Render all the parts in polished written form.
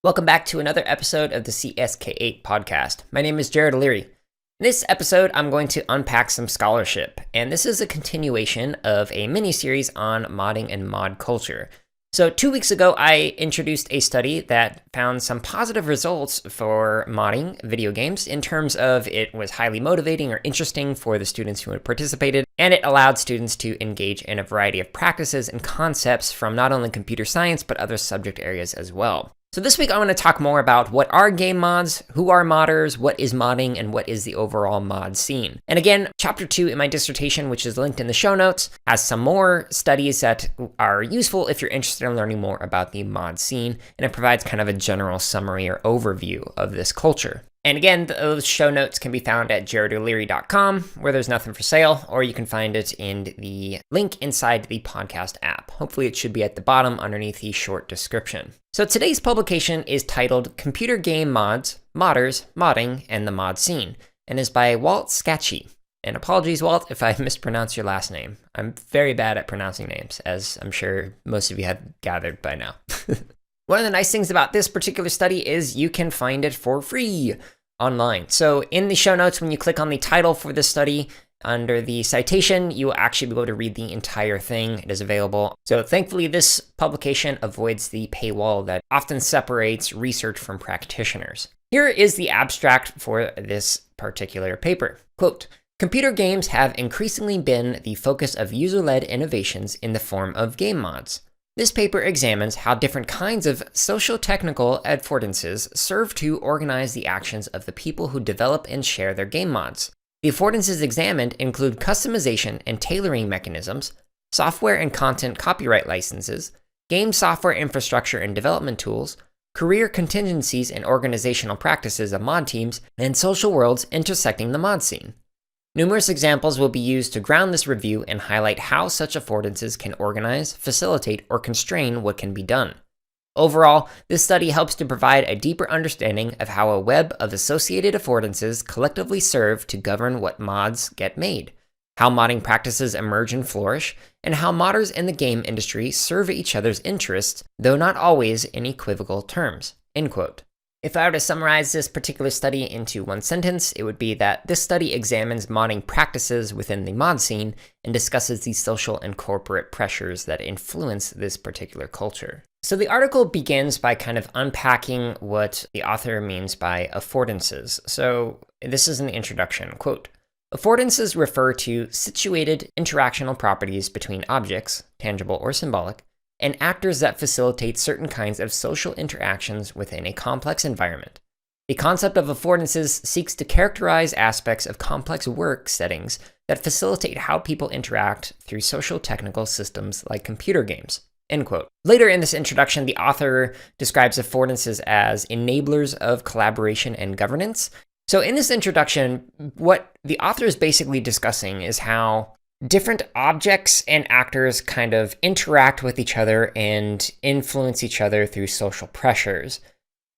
Welcome back to another episode of the CSK8 podcast. My name is Jared O'Leary. In this episode, I'm going to unpack some scholarship, and this is a continuation of a mini-series on modding and mod culture. So 2 weeks ago, I introduced a study that found some positive results for modding video games in terms of it was highly motivating or interesting for the students who had participated, and it allowed students to engage in a variety of practices and concepts from not only computer science, but other subject areas as well. So this week I want to talk more about what are game mods, who are modders, what is modding, and what is the overall mod scene. And again, chapter 2 in my dissertation, which is linked in the show notes, has some more studies that are useful if you're interested in learning more about the mod scene, and it provides kind of a general summary or overview of this culture. And again, those show notes can be found at jaredoleary.com, where there's nothing for sale, or you can find it in the link inside the podcast app. Hopefully it should be at the bottom underneath the short description. So today's publication is titled Computer Game Mods, Modders, Modding, and the Mod Scene, and is by Walt Scacchi. And apologies, Walt, if I mispronounce your last name. I'm very bad at pronouncing names, as I'm sure most of you have gathered by now. One of the nice things about this particular study is you can find it for free online. So in the show notes, when you click on the title for this study, under the citation, you will actually be able to read the entire thing. It is available. So thankfully, this publication avoids the paywall that often separates research from practitioners. Here is the abstract for this particular paper. Quote, "Computer games have increasingly been the focus of user-led innovations in the form of game mods. This paper examines how different kinds of socio-technical affordances serve to organize the actions of the people who develop and share their game mods. The affordances examined include customization and tailoring mechanisms, software and content copyright licenses, game software infrastructure and development tools, career contingencies and organizational practices of mod teams, and social worlds intersecting the mod scene. Numerous examples will be used to ground this review and highlight how such affordances can organize, facilitate, or constrain what can be done. Overall, this study helps to provide a deeper understanding of how a web of associated affordances collectively serve to govern what mods get made, how modding practices emerge and flourish, and how modders in the game industry serve each other's interests, though not always in equivocal terms." End quote. If I were to summarize this particular study into one sentence, it would be that this study examines modding practices within the mod scene and discusses the social and corporate pressures that influence this particular culture. So the article begins by kind of unpacking what the author means by affordances. So this is in the introduction, quote, "Affordances refer to situated interactional properties between objects, tangible or symbolic, and actors that facilitate certain kinds of social interactions within a complex environment. The concept of affordances seeks to characterize aspects of complex work settings that facilitate how people interact through social technical systems like computer games." End quote. Later in this introduction, the author describes affordances as enablers of collaboration and governance. So in this introduction, what the author is basically discussing is how different objects and actors kind of interact with each other and influence each other through social pressures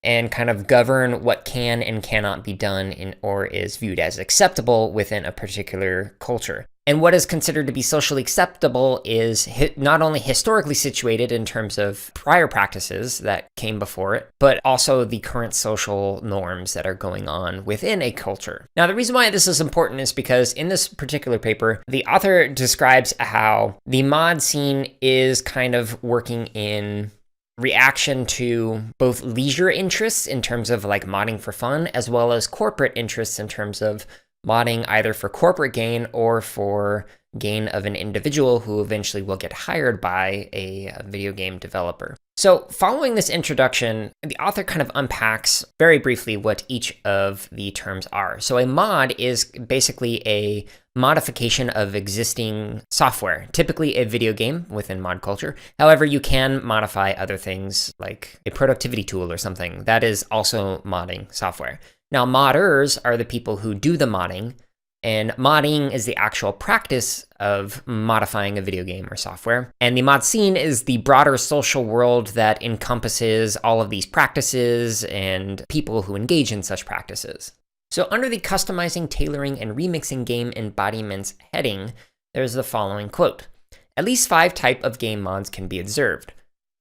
and kind of govern what can and cannot be done or is viewed as acceptable within a particular culture. And what is considered to be socially acceptable is not only historically situated in terms of prior practices that came before it, but also the current social norms that are going on within a culture. Now, the reason why this is important is because in this particular paper, the author describes how the mod scene is kind of working in reaction to both leisure interests in terms of like modding for fun, as well as corporate interests in terms of modding either for corporate gain or for gain of an individual who eventually will get hired by a video game developer. So following this introduction, the author kind of unpacks very briefly what each of the terms are. So a mod is basically a modification of existing software, typically a video game within mod culture. However, you can modify other things like a productivity tool or something. That is also modding software. Now, modders are the people who do the modding, and modding is the actual practice of modifying a video game or software. And the mod scene is the broader social world that encompasses all of these practices and people who engage in such practices. So under the customizing, tailoring, and remixing game embodiments heading, there's the following quote. "At least 5 types of game mods can be observed: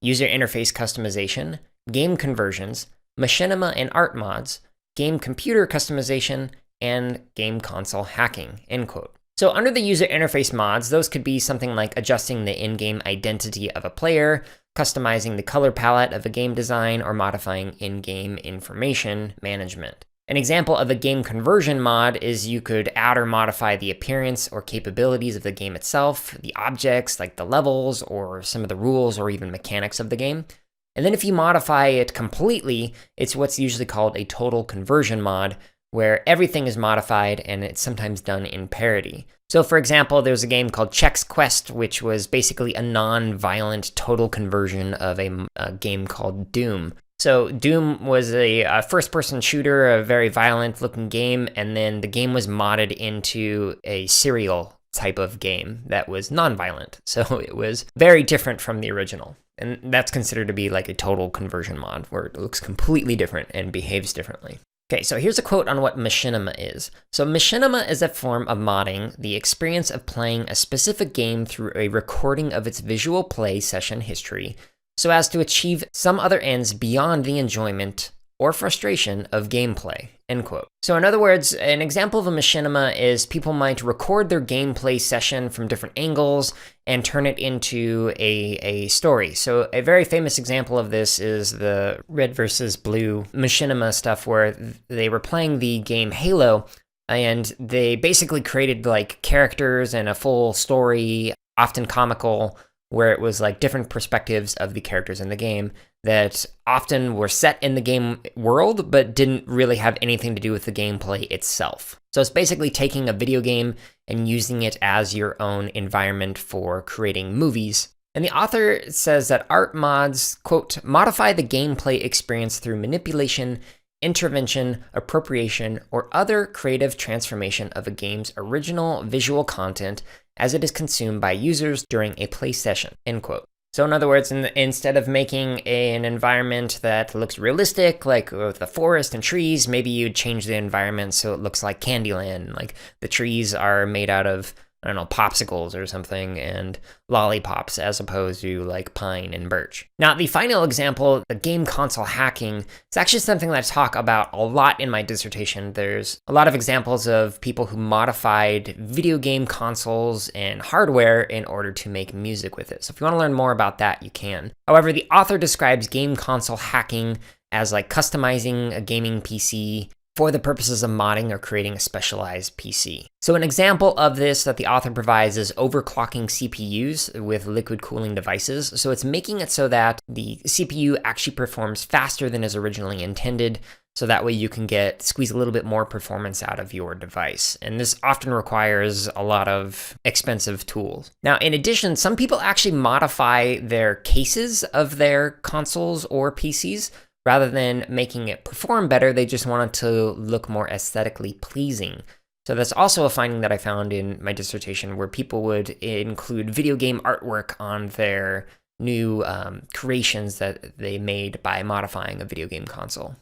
user interface customization, game conversions, machinima and art mods, game computer customization, and game console hacking, end quote. So under the user interface mods, those could be something like adjusting the in-game identity of a player, customizing the color palette of a game design, or modifying in-game information management. An example of a game conversion mod is you could add or modify the appearance or capabilities of the game itself, the objects like the levels or some of the rules or even mechanics of the game. And then if you modify it completely, it's what's usually called a total conversion mod, where everything is modified and it's sometimes done in parity. So for example, there's a game called Chex Quest, which was basically a non-violent total conversion of a game called Doom. So Doom was a first-person shooter, a very violent-looking game, and then the game was modded into a serial type of game that was non-violent. So it was very different from the original. And that's considered to be like a total conversion mod, where it looks completely different and behaves differently. Okay, so here's a quote on what machinima is. So machinima is a form of modding the experience of playing a specific game through a recording of its visual play session history, so as to achieve some other ends beyond the enjoyment or frustration of gameplay, end quote. So in other words, an example of a machinima is people might record their gameplay session from different angles and turn it into a story. So a very famous example of this is the red versus blue machinima stuff, where they were playing the game Halo, and they basically created like characters and a full story, often comical, where it was like different perspectives of the characters in the game that often were set in the game world, but didn't really have anything to do with the gameplay itself. So it's basically taking a video game and using it as your own environment for creating movies. And the author says that art mods, quote, modify the gameplay experience through manipulation, intervention, appropriation, or other creative transformation of a game's original visual content as it is consumed by users during a play session, end quote. So in other words, instead of making an environment that looks realistic, like with the forest and trees, maybe you'd change the environment so it looks like Candyland, like the trees are made out of, I don't know, popsicles or something, and lollipops, as opposed to like pine and birch. Now, the final example, the game console hacking, is actually something that I talk about a lot in my dissertation. There's a lot of examples of people who modified video game consoles and hardware in order to make music with it. So if you want to learn more about that, you can. However, the author describes game console hacking as like customizing a gaming PC for the purposes of modding or creating a specialized PC. So an example of this that the author provides is overclocking CPUs with liquid cooling devices. So it's making it so that the CPU actually performs faster than is originally intended, so that way you can squeeze a little bit more performance out of your device. And this often requires a lot of expensive tools. Now, in addition, some people actually modify their cases of their consoles or PCs. Rather than making it perform better, they just want it to look more aesthetically pleasing. So that's also a finding that I found in my dissertation, where people would include video game artwork on their new creations that they made by modifying a video game console.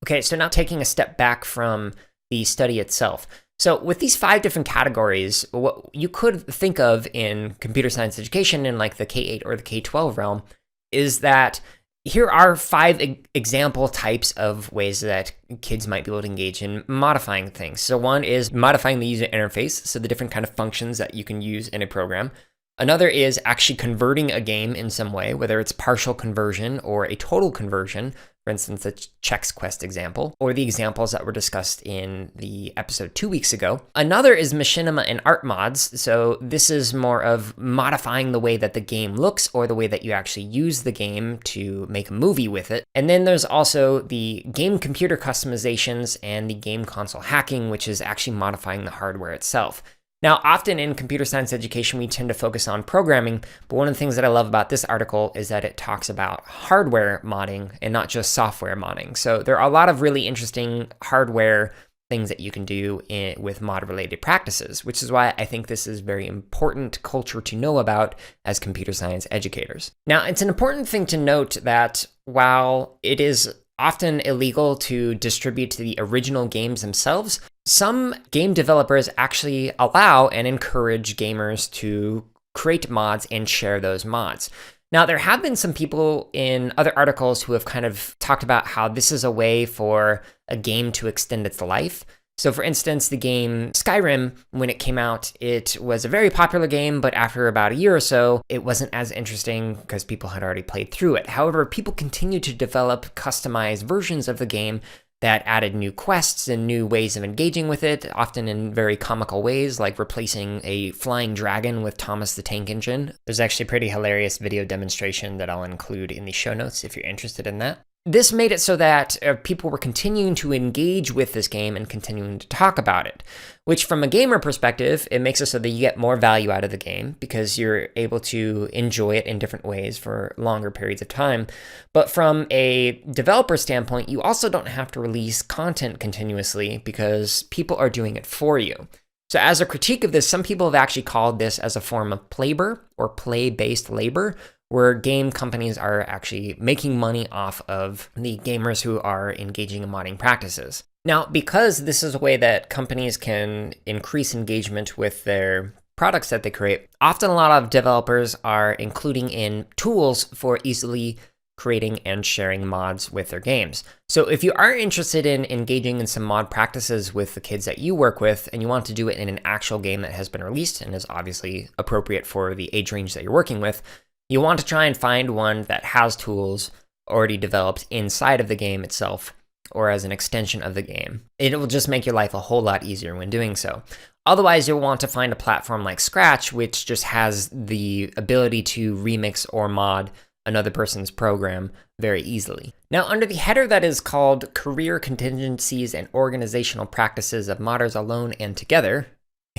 Okay, so now taking a step back from the study itself. So with these 5 different categories, what you could think of in computer science education in like the K-8 or the K-12 realm is that here are 5 example types of ways that kids might be able to engage in modifying things. So one is modifying the user interface, so the different kind of functions that you can use in a program. Another is actually converting a game in some way, whether it's partial conversion or a total conversion, for instance, the Chex Quest example, or the examples that were discussed in the episode 2 weeks ago. Another is machinima and art mods. So this is more of modifying the way that the game looks or the way that you actually use the game to make a movie with it. And then there's also the game computer customizations and the game console hacking, which is actually modifying the hardware itself. Now, often in computer science education, we tend to focus on programming, but one of the things that I love about this article is that it talks about hardware modding and not just software modding. So there are a lot of really interesting hardware things that you can do with mod-related practices, which is why I think this is very important culture to know about as computer science educators. Now, it's an important thing to note that while it is often illegal to distribute the original games themselves, some game developers actually allow and encourage gamers to create mods and share those mods. Now, there have been some people in other articles who have kind of talked about how this is a way for a game to extend its life. So for instance, the game Skyrim, when it came out, it was a very popular game, but after about a year or so, it wasn't as interesting because people had already played through it. However, people continued to develop customized versions of the game that added new quests and new ways of engaging with it, often in very comical ways, like replacing a flying dragon with Thomas the Tank Engine. There's actually a pretty hilarious video demonstration that I'll include in the show notes if you're interested in that. This made it so that people were continuing to engage with this game and continuing to talk about it, which from a gamer perspective, it makes it so that you get more value out of the game because you're able to enjoy it in different ways for longer periods of time. But from a developer standpoint, you also don't have to release content continuously because people are doing it for you. So as a critique of this, some people have actually called this as a form of playbur or play-based labor, where game companies are actually making money off of the gamers who are engaging in modding practices. Now, because this is a way that companies can increase engagement with their products that they create, often a lot of developers are including in tools for easily creating and sharing mods with their games. So if you are interested in engaging in some mod practices with the kids that you work with, and you want to do it in an actual game that has been released and is obviously appropriate for the age range that you're working with, you want to try and find one that has tools already developed inside of the game itself or as an extension of the game. It will just make your life a whole lot easier when doing so. Otherwise, you'll want to find a platform like Scratch, which just has the ability to remix or mod another person's program very easily. Now, under the header that is called Career Contingencies and Organizational Practices of Modders Alone and Together,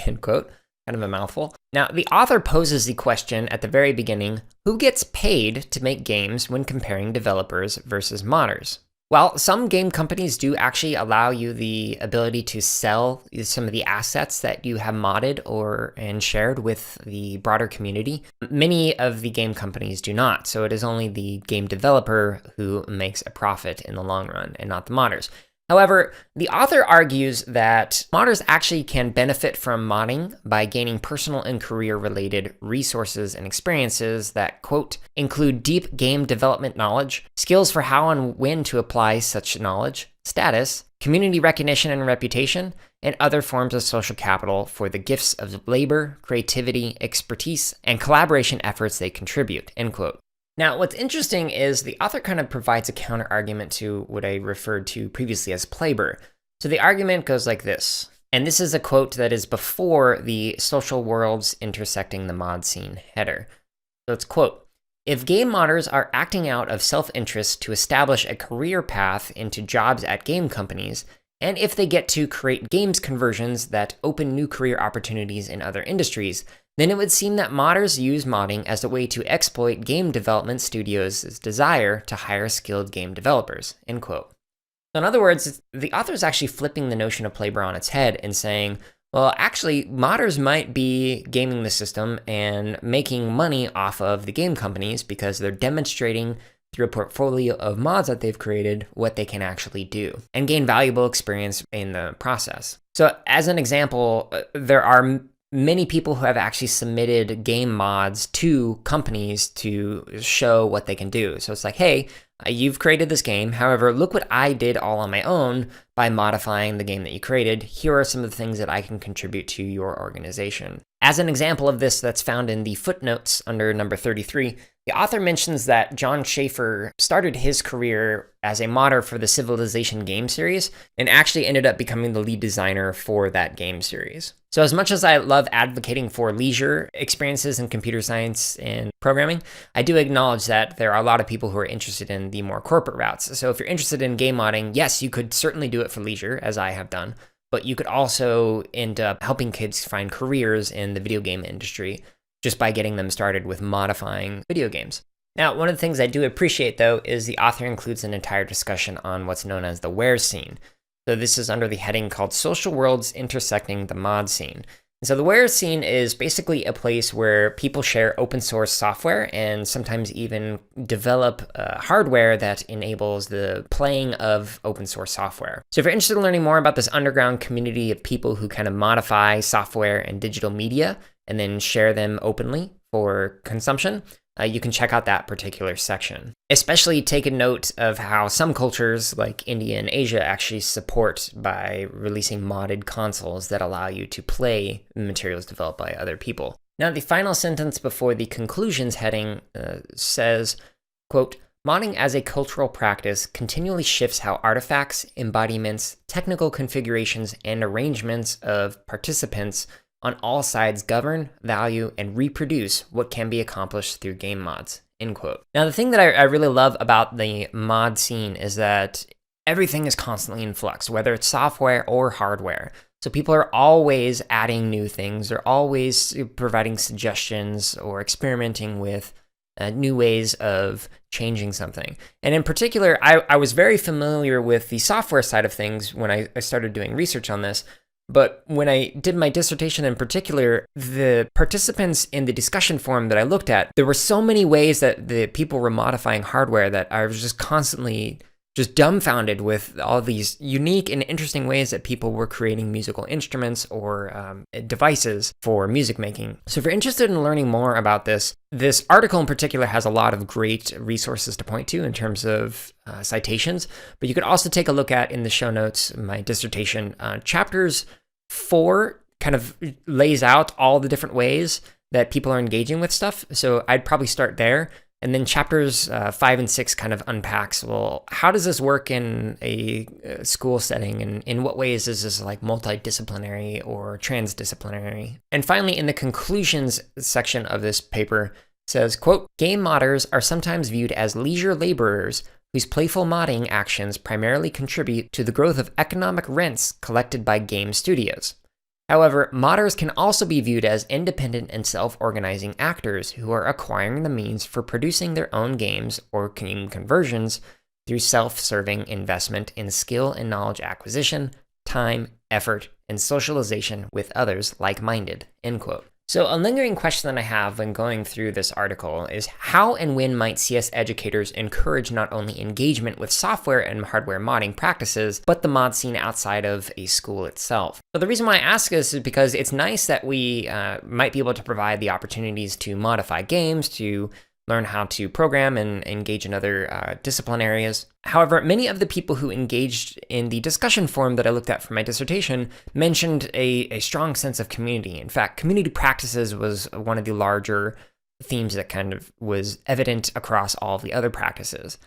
end quote, kind of a mouthful. Now, the author poses the question at the very beginning, who gets paid to make games when comparing developers versus modders? Well, some game companies do actually allow you the ability to sell some of the assets that you have modded and shared with the broader community. Many of the game companies do not, so it is only the game developer who makes a profit in the long run and not the modders. However, the author argues that modders actually can benefit from modding by gaining personal and career-related resources and experiences that, quote, include deep game development knowledge, skills for how and when to apply such knowledge, status, community recognition and reputation, and other forms of social capital for the gifts of labor, creativity, expertise, and collaboration efforts they contribute, end quote. Now, what's interesting is the author kind of provides a counter-argument to what I referred to previously as playbur. So the argument goes like this, and this is a quote that is before the social worlds intersecting the mod scene header. So it's, quote, if game modders are acting out of self-interest to establish a career path into jobs at game companies, and if they get to create games conversions that open new career opportunities in other industries, then it would seem that modders use modding as a way to exploit game development studios' desire to hire skilled game developers, end quote. So in other words, the author is actually flipping the notion of playbur on its head and saying, well, actually, modders might be gaming the system and making money off of the game companies because they're demonstrating through a portfolio of mods that they've created what they can actually do and gain valuable experience in the process. So as an example, there are many people who have actually submitted game mods to companies to show what they can do. So it's like, hey, you've created this game. However, look what I did all on my own by modifying the game that you created. Here are some of the things that I can contribute to your organization. As an example of this that's found in the footnotes under number 33, the author mentions that John Schaefer started his career as a modder for the Civilization game series and actually ended up becoming the lead designer for that game series. So as much as I love advocating for leisure experiences in computer science and programming, I do acknowledge that there are a lot of people who are interested in the more corporate routes. So if you're interested in game modding, yes, you could certainly do it for leisure, as I have done, but you could also end up helping kids find careers in the video game industry just by getting them started with modifying video games. Now, one of the things I do appreciate, though, is the author includes an entire discussion on what's known as the where scene. So this is under the heading called Social Worlds Intersecting the Mod Scene. And so the where scene is basically a place where people share open source software and sometimes even develop hardware that enables the playing of open source software. So if you're interested in learning more about this underground community of people who kind of modify software and digital media and then share them openly for consumption, you can check out that particular section. Especially take a note of how some cultures like India and Asia actually support by releasing modded consoles that allow you to play materials developed by other people. Now, the final sentence before the conclusions heading says, quote, "Modding as a cultural practice continually shifts how artifacts, embodiments, technical configurations, and arrangements of participants on all sides govern, value, and reproduce what can be accomplished through game mods." End quote. Now, the thing that I really love about the mod scene is that everything is constantly in flux, whether it's software or hardware. So people are always adding new things. They're always providing suggestions or experimenting with new ways of changing something. And in particular, I was very familiar with the software side of things when I started doing research on this. But when I did my dissertation in particular, the participants in the discussion forum that I looked at, there were so many ways that the people were modifying hardware that I was just constantly just dumbfounded with all these unique and interesting ways that people were creating musical instruments or devices for music making. So if you're interested in learning more about this article in particular has a lot of great resources to point to in terms of citations, but you could also take a look at in the show notes, my dissertation, chapters 4 kind of lays out all the different ways that people are engaging with stuff. So I'd probably start there. And then chapters 5 and 6 kind of unpacks, well, how does this work in a school setting? And in what ways is this like multidisciplinary or transdisciplinary? And finally, in the conclusions section of this paper says, quote, "Game modders are sometimes viewed as leisure laborers whose playful modding actions primarily contribute to the growth of economic rents collected by game studios. However, modders can also be viewed as independent and self-organizing actors who are acquiring the means for producing their own games or game conversions through self-serving investment in skill and knowledge acquisition, time, effort, and socialization with others like-minded." End quote. So a lingering question that I have when going through this article is how and when might CS educators encourage not only engagement with software and hardware modding practices, but the mod scene outside of a school itself? So the reason why I ask this is because it's nice that we might be able to provide the opportunities to modify games, to learn how to program and engage in other discipline areas. However, many of the people who engaged in the discussion forum that I looked at for my dissertation mentioned a strong sense of community. In fact, community practices was one of the larger themes that kind of was evident across all of the other practices.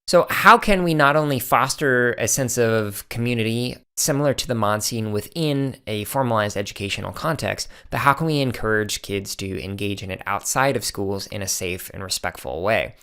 So how can we not only foster a sense of community similar to the mod scene within a formalized educational context, but how can we encourage kids to engage in it outside of schools in a safe and respectful way?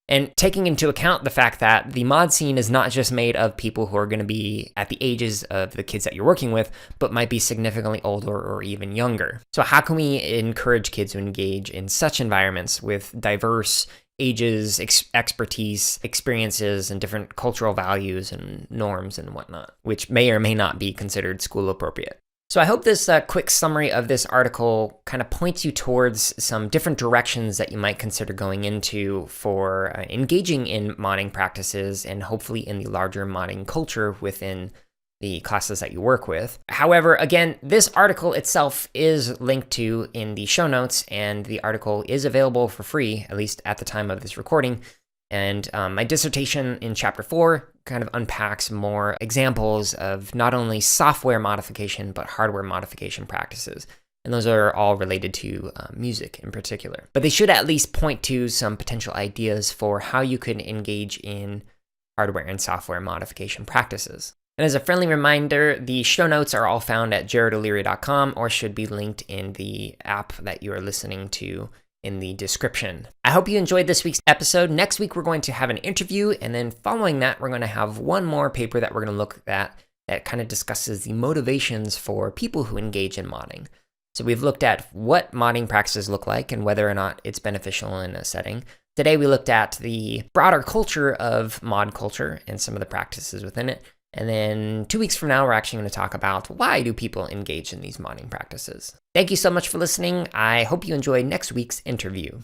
And taking into account the fact that the mod scene is not just made of people who are going to be at the ages of the kids that you're working with, but might be significantly older or even younger. So how can we encourage kids to engage in such environments with diverse ages, expertise, experiences, and different cultural values and norms and whatnot, which may or may not be considered school appropriate? So I hope this quick summary of this article kind of points you towards some different directions that you might consider going into for engaging in modding practices and hopefully in the larger modding culture within the classes that you work with. However, again, this article itself is linked to in the show notes, and the article is available for free, at least at the time of this recording. And my dissertation in chapter 4 kind of unpacks more examples of not only software modification, but hardware modification practices. And those are all related to music in particular. But they should at least point to some potential ideas for how you could engage in hardware and software modification practices. And as a friendly reminder, the show notes are all found at jaredoleary.com or should be linked in the app that you are listening to in the description. I hope you enjoyed this week's episode. Next week, we're going to have an interview, and then following that, we're going to have one more paper that we're going to look at that kind of discusses the motivations for people who engage in modding. So we've looked at what modding practices look like and whether or not it's beneficial in a setting. Today, we looked at the broader culture of mod culture and some of the practices within it. And then 2 weeks from now, we're actually going to talk about why do people engage in these modding practices. Thank you so much for listening. I hope you enjoy next week's interview.